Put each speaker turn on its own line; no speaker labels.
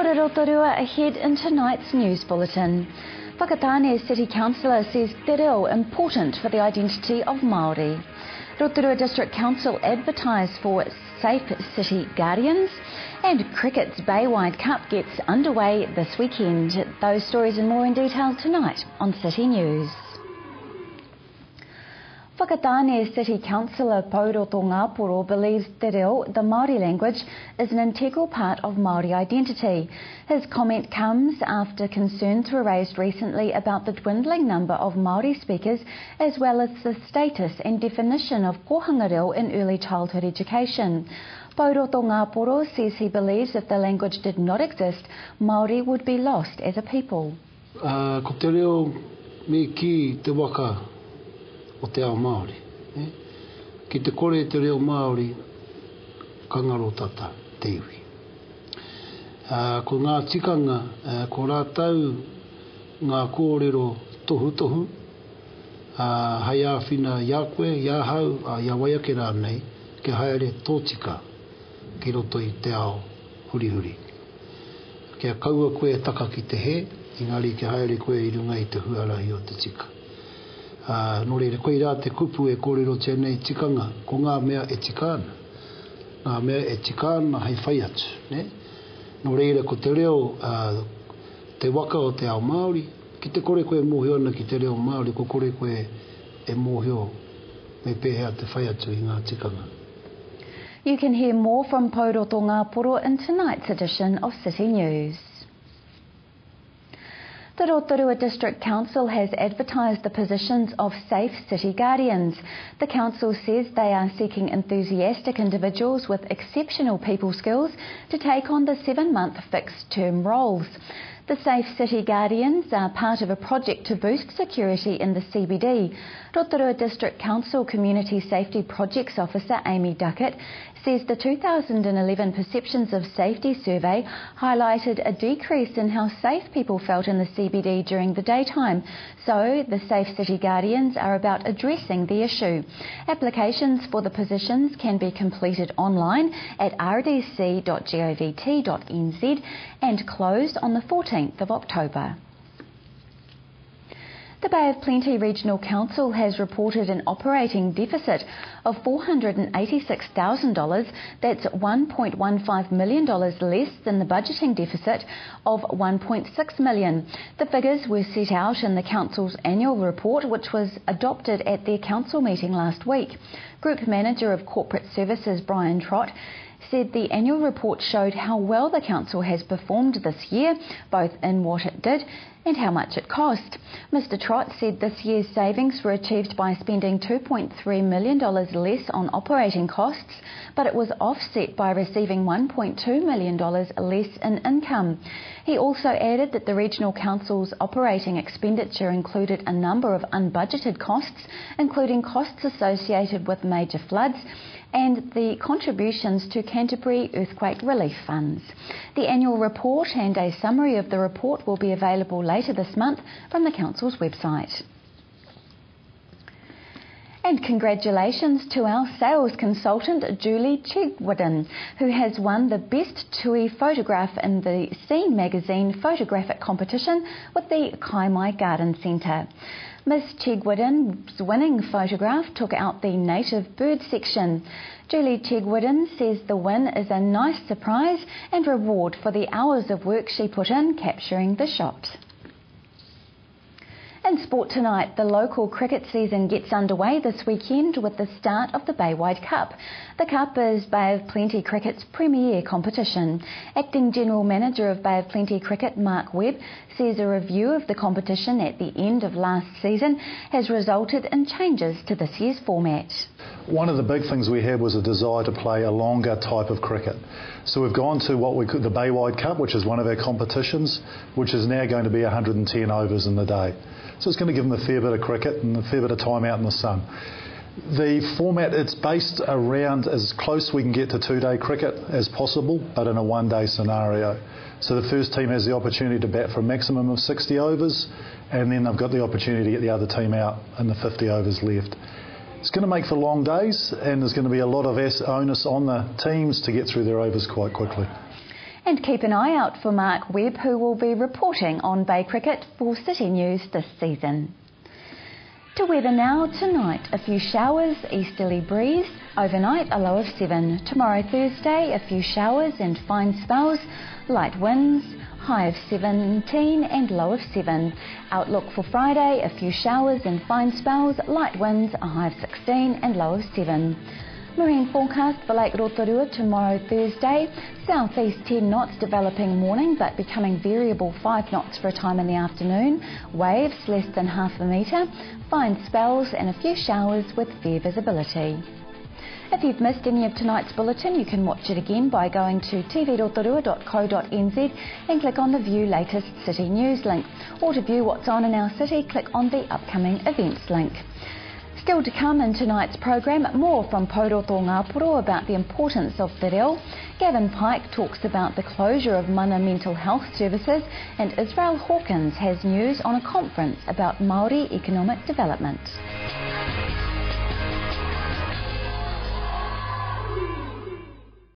Kia ora Rotorua, ahead in tonight's news bulletin. Whakatāne City Councillor says te reo important for the identity of Māori. Rotorua District Council advertised for Safe City Guardians, and cricket's Baywide Cup gets underway this weekend. Those stories and more in detail tonight on City News. Whakatāne City Councillor Pauroto Ngāporo believes te reo, the Māori language, is an integral part of Māori identity. His comment comes after concerns were raised recently about the dwindling number of Māori speakers, as well as the status and definition of kohanga reo in early childhood education. Pauroto Ngāporo says he believes if the language did not exist, Māori would be lost as a people.
Ko te reo me ki te waka o te ao Māori. Ki te kore te reo Māori, ka ngaro tata, te iwi. Ko ngā tikanga, ko rātau ngā kōrero tohu, hai āwhina ia koe, ia hau, ia waiake rānei, ke haere tōtika ki roto i te ao huri. Kia kaua koe taka ki te he, ingari ke haere koe i runga i te huarahi o te tika. Nō reire koe rā te kupu e kōrero tēnei tikanga, ko ngā mea e tikāna. Ngā mea e tikāna hei whai atu. Ne? Nō reire ko te reo, te waka o te ao Māori, ki te kore koe mōhio ana ki te reo Māori, ko kore koe e mōhio me pēhea te whai atu i ngā tikanga.
You can hear more from Pauroto Ngāporo in tonight's edition of City News. The Rotorua District Council has advertised the positions of Safe City Guardians. The council says they are seeking enthusiastic individuals with exceptional people skills to take on the 7-month fixed-term roles. The Safe City Guardians are part of a project to boost security in the CBD. Rotorua District Council Community Safety Projects Officer Amy Duckett says the 2011 Perceptions of Safety survey highlighted a decrease in how safe people felt in the CBD during the daytime. So the Safe City Guardians are about addressing the issue. Applications for the positions can be completed online at rdc.govt.nz and closed on the 14th of October. The Bay of Plenty Regional Council has reported an operating deficit of $486,000. That's $1.15 million less than the budgeting deficit of $1.6 million. The figures were set out in the Council's annual report, which was adopted at their Council meeting last week. Group Manager of Corporate Services Brian Trott said the annual report showed how well the Council has performed this year, both in what it did and how much it cost. Mr Trott said this year's savings were achieved by spending $2.3 million less on operating costs, but it was offset by receiving $1.2 million less in income. He also added that the Regional Council's operating expenditure included a number of unbudgeted costs, including costs associated with major floods and the contributions to Canterbury Earthquake Relief Funds. The annual report and a summary of the report will be available later this month from the Council's website. And congratulations to our sales consultant Julie Chigwidden, who has won the Best Tui Photograph in the Scene magazine photographic competition with the Kaimai Garden Centre. Miss Chigwidden's winning photograph took out the native bird section. Julie Chigwidden says the win is a nice surprise and reward for the hours of work she put in capturing the shot. In sport tonight, the local cricket season gets underway this weekend with the start of the Baywide Cup. The Cup is Bay of Plenty Cricket's premier competition. Acting General Manager of Bay of Plenty Cricket, Mark Webb, says a review of the competition at the end of last season has resulted in changes to this year's format.
One of the big things we had was a desire to play a longer type of cricket. So we've gone to what we call the Baywide Cup, which is one of our competitions, which is now going to be 110 overs in the day. So it's going to give them a fair bit of cricket and a fair bit of time out in the sun. The format, it's based around as close we can get to 2-day cricket as possible, but in a 1-day scenario. So the first team has the opportunity to bat for a maximum of 60 overs, and then they've got the opportunity to get the other team out in the 50 overs left. It's going to make for long days, and there's going to be a lot of onus on the teams to get through their overs quite quickly.
And keep an eye out for Mark Webb, who will be reporting on Bay Cricket for City News this season. To weather now. Tonight, a few showers, easterly breeze. Overnight, a low of 7. Tomorrow, Thursday, a few showers and fine spells. Light winds, high of 17 and low of 7. Outlook for Friday, a few showers and fine spells. Light winds, a high of 16 and low of 7. Marine forecast for Lake Rotorua tomorrow Thursday. Southeast 10 knots developing morning but becoming variable 5 knots for a time in the afternoon. Waves less than half a metre. Fine spells and a few showers with fair visibility. If you've missed any of tonight's bulletin, you can watch it again by going to tvrotorua.co.nz and click on the View Latest City News link. Or to view what's on in our city, click on the Upcoming Events link. Still to come in tonight's programme, more from Pouroto Ngāpuro about the importance of te reo. Gavin Pike talks about the closure of Mana Mental Health Services, and Israel Hawkins has news on a conference about Māori economic development.